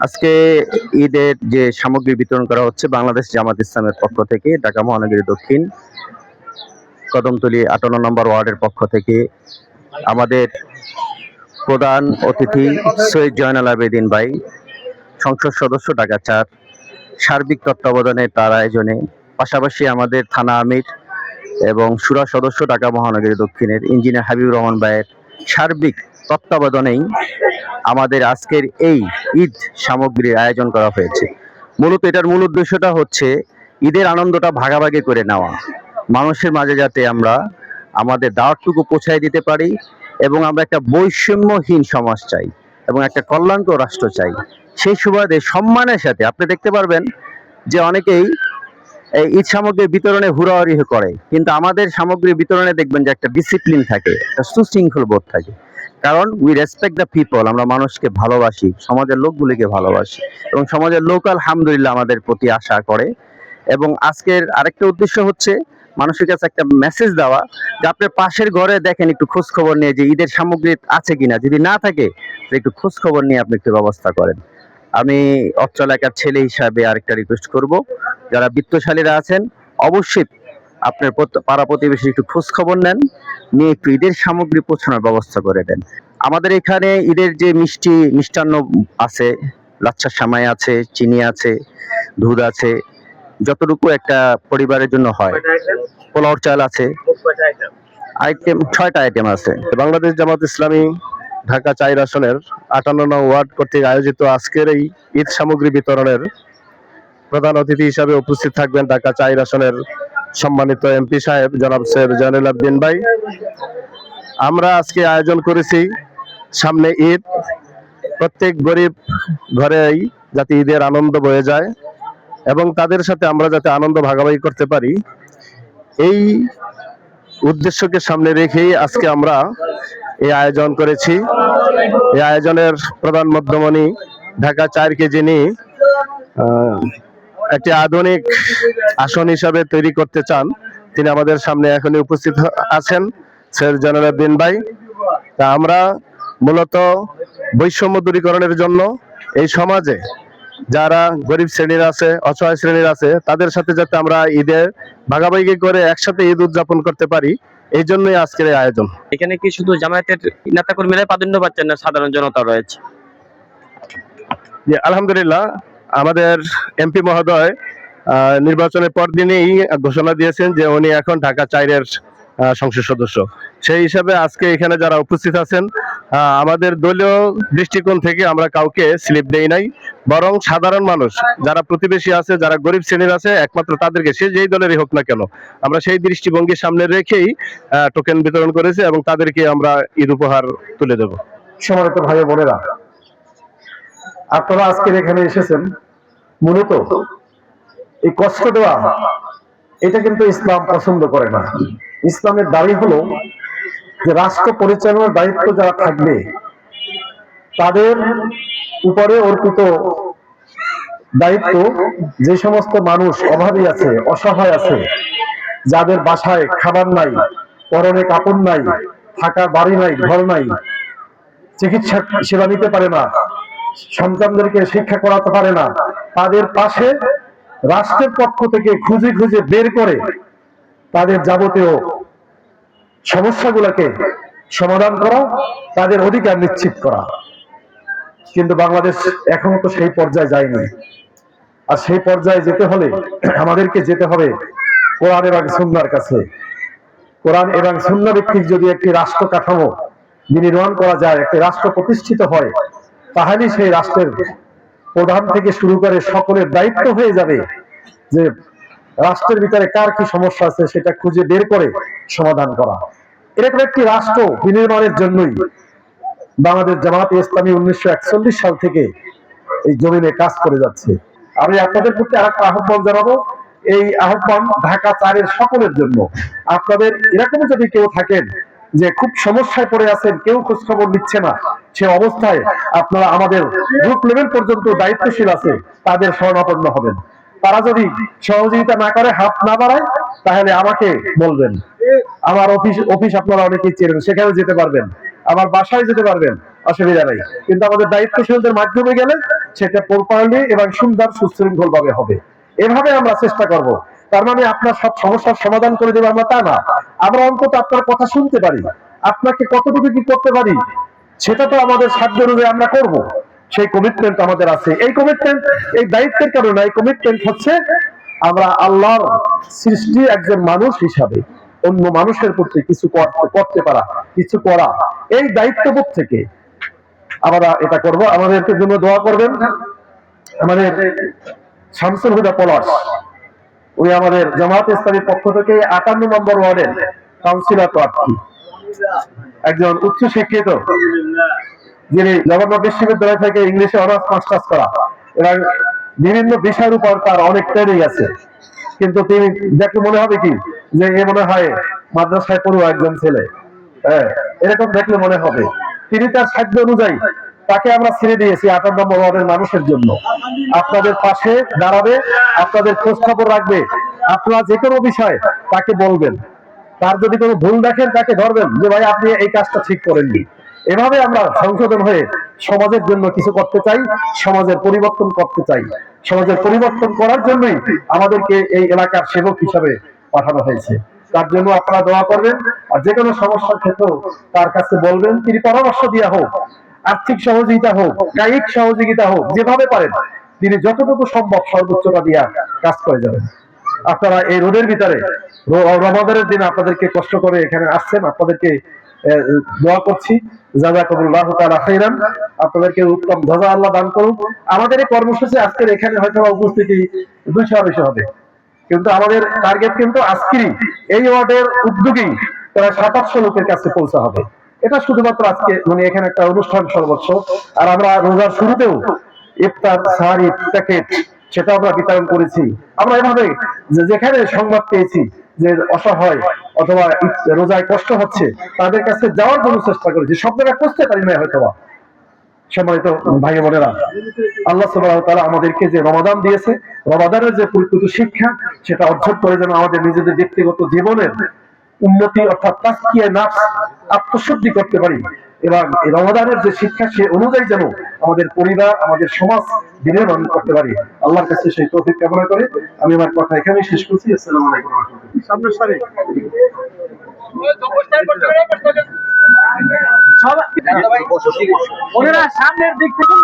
আজকে ঈদের যে সামগ্রী বিতরণ করা হচ্ছে বাংলাদেশ জামাত ইসলামের পক্ষ থেকে ঢাকা মহানগরী দক্ষিণ কদমতলী 58 নম্বর ওয়ার্ডের পক্ষ থেকে আমাদের প্রধান অতিথি সৈয়দ জয়নাল আবেদিন ভাই, সংসদ সদস্য ঢাকা 4, সার্বিক তত্ত্বাবধানে তার আয়োজনে, পাশাপাশি আমাদের থানা আমির এবং শুরা সদস্য ঢাকা মহানগরী দক্ষিণের ইঞ্জিনিয়ার হাবিবুর রহমান ভাইয়ের সার্বিক তত্ত্বাবধানেই আমাদের আজকের এই ঈদ সামগ্রীর আয়োজন করা হয়েছে। মূলত এটার মূল উদ্দেশ্যটা হচ্ছে ঈদের আনন্দটা ভাগাভাগি করে নেওয়া, মানুষের মাঝে যাতে আমরা আমাদের দাওয়াতটুকু পৌঁছায় দিতে পারি এবং আমরা একটা বৈষম্যহীন সমাজ চাই এবং একটা কল্যাণকর রাষ্ট্র চাই। সেই সুবাদে সম্মানের সাথে আপনি দেখতে পারবেন যে অনেকেই এই ঈদ সামগ্রী বিতরণে হুড়াহুড়ি করে, কিন্তু আমাদের সামগ্রী বিতরণে দেখবেন যে একটা ডিসিপ্লিন থাকে, একটা সুশৃঙ্খল বোধ থাকে। কারণ উই রেসপেক্ট দ্য পিপল, আমরা মানুষকে ভালোবাসি, সমাজের লোকগুলিকে ভালোবাসি এবং সমাজের লোক আলহামদুলিল্লাহ আমাদের প্রতি আশা করে। এবং আজকের আরেকটা উদ্দেশ্য হচ্ছে মানুষের কাছে একটা মেসেজ দেওয়া যে আপনার পাশের ঘরে দেখেন, একটু খোঁজ খবর নিয়ে যে ঈদের সামগ্রী আছে কিনা, যদি না থাকে একটু খোঁজ খবর নিয়ে আপনি একটু ব্যবস্থা করেন। আমি অত্র এলাকার ছেলে হিসাবে আরেকটা রিকোয়েস্ট করব, যারা বিত্তশালীরা আছেন অবশ্যই আপনার পাড়া প্রতিবেশী একটু খোঁজ খবর নেন, নিয়ে একটু ঈদের সামগ্রী পৌঁছানোর ব্যবস্থা করে দেন। আমাদের এখানে ঈদের যে মিষ্টান্ন আছে, লাচ্ছার সামাই আছে, চিনি আছে, দুধ আছে, যতটুকু একটা পরিবারের জন্য হয়, পোলাওর চাল আছে, আইটেম 6টা আইটেম আছে। বাংলাদেশ জামাত ইসলামী ঢাকা 4 আসনের 58 নং ওয়ার্ড কর্তৃক আয়োজিত আজকের এই ঈদ সামগ্রী বিতরণের প্রধান অতিথি হিসাবে উপস্থিত থাকবেন ঢাকা 4 আসনের সম্মানিত এমপি সাহেব জনাব সৈয়দ জয়নুল আবেদিন ভাই। আমরা আজকে আয়োজন করেছি সামনে ঈদ, প্রত্যেক গরিব ঘরেই যাতে ঈদের আনন্দ বয়ে যায় এবং তাদের সাথে আমরা যাতে আনন্দ ভাগাভাগি করতে পারি, এই উদ্দেশ্যকে সামনে রেখেই আজকে আমরা এই আয়োজন করেছি। এই আয়োজনের প্রধান মধ্যমণি ঢাকা 4কে যিনি একটি আধুনিক আসন হিসাবে তৈরি করতে চান, তিনি আমাদের সামনে এখনই উপস্থিত আছেন, সৈয়দ জয়নুল আবেদিন ভাই। তা আমরা মূলত বৈষম্য দূরীকরণের জন্য এই সমাজে যারা গরিব শ্রেণীর আছে, অসহায় শ্রেণীর আছে, তাদের সাথে যাতে আমরা ঈদের ভাগাভাগি করে একসাথে ঈদ উদযাপন করতে পারি, এই জন্যই আজকের এই আয়োজন। এখানে কি শুধু জামায়াতের নেতা কর্মীরা প্রাধান্য পাচ্ছেন না, সাধারণ জনতা রয়েছে? আলহামদুলিল্লাহ, আমাদের এমপি মহোদয় নির্বাচনের পর দিনেই ঘোষণা দিয়েছেন যে উনি এখন ঢাকা 4-এর সংসদ সদস্য। সেই হিসাবে আজকে এখানে যারা উপস্থিত আছেন, আমাদের দলীয় দৃষ্টিকোণ থেকে আমরা কাউকে স্লিপ দেই নাই, বরং সাধারণ মানুষ যারা প্রতিবেশী আছে, যারা গরিব শ্রেণীর আছে, একমাত্র তাদেরকে, সে যেই দলেরই হোক না কেন, আমরা সেই দৃষ্টিভঙ্গি সামনে রেখেই টোকেন বিতরণ করেছি এবং তাদেরকে আমরা ঈদ উপহার তুলে দেব। সম্মানিত ভাই বোনেরা, আপনারা আজকে এখানে এসেছেন মূলত এই কষ্ট দেওয়া, এটা কিন্তু ইসলাম পছন্দ করে না। ইসলামের দাবি হলো যে রাষ্ট্র পরিচালনার দায়িত্ব যারা থাকবে তাদের উপরে অর্পিত দায়িত্ব, যে সমস্ত মানুষ অভাবী আছে, অসহায় আছে, যাদের বাসায় খাবার নাই, পরনে কাপড় নাই, থাকার বাড়ি নাই, ঘর নাই, চিকিৎসা সেবা নিতে পারে না, সন্তানদেরকে শিক্ষা করাতে পারে না, তাদের পাশে রাষ্ট্রের পক্ষ থেকে খুঁজে খুঁজে বের করে তাদের যাবতীয় সমস্যাগুলোকে সমাধান করা, তাদের অধিকার নিশ্চিত করা। কিন্তু বাংলাদেশ এখনো তো সেই পর্যায়ে যায়নি। আর সেই পর্যায়ে যেতে হলে আমাদেরকে যেতে হবে কোরআন এবং সুন্নাহর কাছে। কোরআন এবং সুন্নাহ ভিত্তিক যদি একটি রাষ্ট্র কাঠামো বিনির্মাণ করা যায়, একটি রাষ্ট্র প্রতিষ্ঠিত হয়, তাহলে সেই রাষ্ট্রের প্রধান থেকে শুরু করে সকলের দায়িত্ব হয়ে যাবে যে রাষ্ট্রের ভিতরে কার কি সমস্যা আছে সেটা খুঁজে বের করে সমাধান করা। এরকম একটি রাষ্ট্র বিনির্মাণের জন্যই বাংলাদেশ জামাত ইসলামী 1941 সাল থেকে এই জমিনে কাজ করে যাচ্ছে। আমি আপনাদের প্রতি আরেকটা আহ্বান জানাবো, এই আহ্বান ঢাকা 4-এর সকলের জন্য। আপনাদের এরকম যদি কেউ থাকেন যে খুব সমস্যায় পড়ে আছেন, কেউ খোঁজ খবর নিচ্ছে না, সে অবস্থায় আপনারা আমাদের গ্রুপ লেভেল পর্যন্ত দায়িত্বশীল আছে, তাদের শরণাপন্ন হবেন। তারা যদি সহযোগিতা না করে, হাত না বাড়ায়, তাহলে আমাকে বলবেন। আমার অফিস আপনারা অনেকেই চেনেন, সেখানে যেতে পারবেন, আমার বাসায় যেতে পারবেন, অসুবিধা নেই, কিন্তু আমাদের দায়িত্বশীলদের মাধ্যমে গেলে সেটা প্রপারলি এবং সুন্দর সুশৃঙ্খল ভাবে হবে। এভাবে আমরা চেষ্টা করব। তার মানে আপনার সব সমস্যার সমাধান করে দেবো আমরা তা না, আমরা অন্তত আপনার কথা শুনতে পারি, আপনাকে কতটুকু কি করতে পারি সেটা তো আমাদের সাধ্য অনুযায়ী আমরা করব। সেই কমিটমেন্ট আমাদের আছে। এই কমিটমেন্ট এই দায়িত্বের কারণে, এই কমিটমেন্ট হচ্ছে আমরা আল্লাহর সৃষ্টি একজন মানুষ হিসাবে অন্য মানুষের প্রতি কিছু করতে পারা, কিছু করা, এই দায়িত্ববোধ থেকে আমরা এটা করব। আমাদেরকে জন্য দোয়া করবেন। আমাদের শামসুল হুদা পলাশ, উনি আমাদের জামাত ইসলামীর পক্ষ থেকে 58 নম্বর ওয়ার্ডের কাউন্সিলর প্রার্থী, একজন উচ্চ শিক্ষিত, যিনি জগন্নাথ বিশ্ববিদ্যালয় থেকে ইংলিশে অনার্স মাস্টার্স করা এবং বিভিন্ন বিষয়ের উপর তার অনেক ট্রেনিং আছে। কিন্তু তিনি দেখলে মনে হবে কি যে এ মনে হয় মাদ্রাসায় পড়ুয়া একজন ছেলে, হ্যাঁ, এরকম দেখলে মনে হবে। তিনি তার সাধ্য অনুযায়ী তাকে আমরা ছেড়ে দিয়েছি 58 নম্বর ওয়ার্ডের মানুষের জন্য। আপনাদের পাশে দাঁড়াবে, আপনাদের খোঁজ খবর রাখবে, আপনারা যে কোনো বিষয় তাকে বলবেন, তার যদি কোনো ভুল দেখেন তাকে ধরবেন যে ভাই আপনি এই কাজটা ঠিক করেননি। এভাবে আমরা সংশোধন হয়ে সমাজের জন্য কিছু করতে চাই, সমাজের পরিবর্তন করতে চাই। সমাজের পরিবর্তন করার জন্যই আমাদেরকে এই এলাকার সেবক হিসাবে পাঠানো হয়েছে। তার জন্য আপনারা দোয়া করবেন, আর যে কোনো সমস্যার ক্ষেত্রেও তার কাছে বলবেন। তিনি পরামর্শ দেওয়া হোক, আর্থিক সহযোগিতা হোক, কায়িক সহযোগিতা হোক, যেভাবে পারেন তিনি যতটুকু সম্ভব সর্বোচ্চটা দিয়া কাজ করে যাবেন। আপনারা এই রোদের ভিতরে রমাদানের দিন আপনাদেরকে কষ্ট করে এখানে আসছেন, আপনাদেরকে দোয়া করছি জাযাকুমুল্লাহু তাআলা খাইরান, আপনাদেরকে উত্তম ধজা আল্লাহ দান করুন। আমাদের এই কর্মসূচি আজকের এখানে হয়তো উপস্থিতি 200 হবে, কিন্তু আমাদের টার্গেট কিন্তু আজকেরই এই ওয়ার্ডের উদ্যোগী প্রায় 700 লোকের কাছে পৌঁছা হবে। এটা শুধুমাত্র আজকে মানে এখানে একটা অনুষ্ঠান সর্বোচ্চ। আর আমরা রোজার শুরুতেও ইফতার সাহারি প্যাকেট সেটা আমরা বিতরণ করেছি। আমরা এভাবে যেখানে সংবাদ পেয়েছি যে অসহায় অথবা রোজায় কষ্ট হচ্ছে তাদের কাছে যাওয়ার জন্য চেষ্টা করেছি। সব জায়গায় পৌঁছতে পারি না হয়তো। সম্মানিত ভাই বোনেরা, আল্লাহ সুবহানাহু ওয়া তাআলা আমাদেরকে যে রমাদান দিয়েছে, রমাদানের যে প্রকৃত শিক্ষা সেটা অর্জন করে যেন আমাদের নিজেদের ব্যক্তিগত জীবনের উন্নতি অর্থাৎ তাজকিয়া নাফস, আত্মশুদ্ধি করতে পারি, এবং এই রমাদানের যে শিক্ষা সে অনুযায়ী যেন আমাদের পরিবার, আমাদের সমাজ বিনির্মাণ করতে পারি। আল্লাহর কাছে সেই তৌফিক কামনা করে আমি আমার কথা এখানেই শেষ করছি। আসসালামু আলাইকুম ওয়া রাহমাতুল্লাহ। ওনারা সামনের দিক থেকে